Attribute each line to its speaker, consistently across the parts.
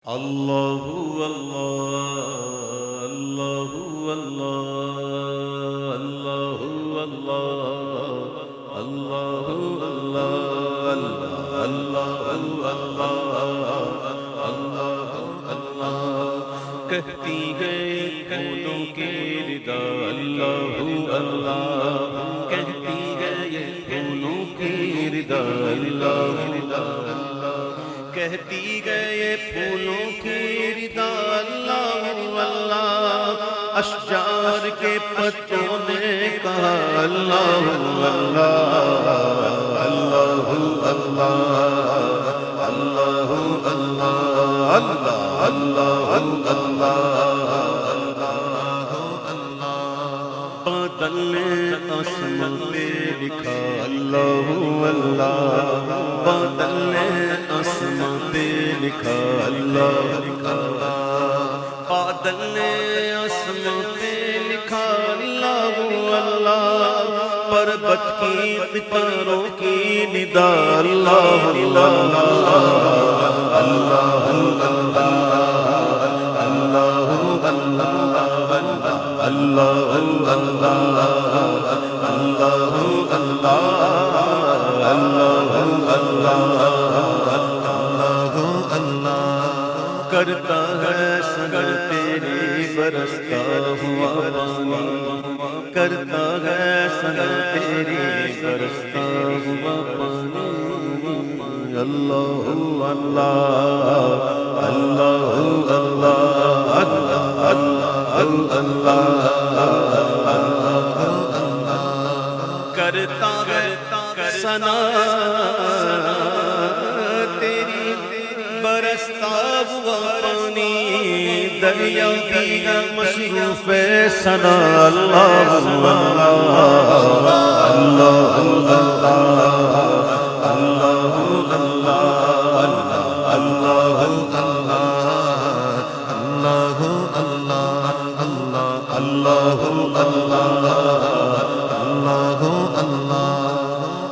Speaker 1: اللہ اللہ اللہ اللہ اللہ اللہ اللہ اللہ اللہ اللہ اللہ کہتی ہے پھولوں کی ردا اللہ اللہ کہتی ہے یہ پھولوں کی ردا اللہ کہتی گئے پھولوں کی ردا اللہ اللہ اشجار کے پتوں نے کہا اللہ اللہ اللہ اللہ اللہ اللہ اللہ اللہ بادل نے آسمان پہ لکھا اللہ اللہ بادل نے آسمان پہ لکھا اللہ بادل نے آسمان پہ لکھا اللہ اللہ پربت کی ستاروں کی ندا اللہ اللہ اللہ کرتا ہے سگر تیری برستا ہوا پانی کرتا ہے سگر تیری برستا ہوا پانی اللہ اللہ اللہ اللہ کرتا ہے سنا تیری برستا ہوا پانی دریا کی مصروف سنا اللہ اللہ اللہ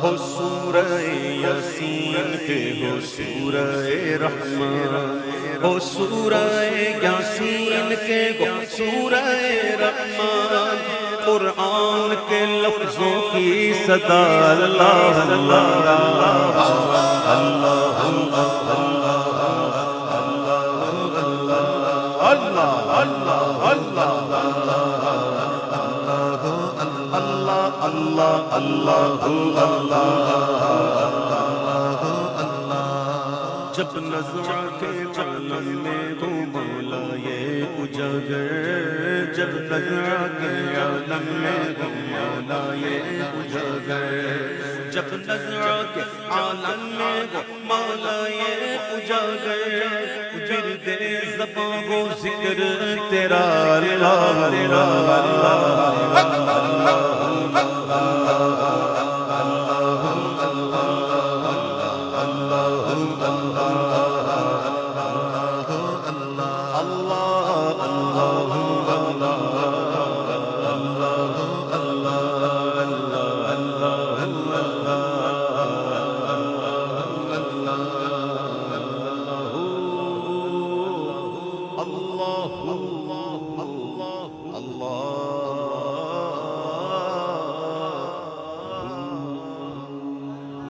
Speaker 1: ہو سورہ یاسین کے ہو سورہ رحمان ہو سورہ یاسین کے ہو سورہ رحمان قرآن کے لفظوں کی صدا اللہ اللہ اللہ اللہ اللہ جب نظر کے عالم میں ہو مولا یہ اجاگر جب نظر کے عالم میں ہو مولا یہ اجاگر جب نظر کے عالم میں ہو مولا یہ اجاگر ورد زباں و ذکر تیرا اللہ اللہ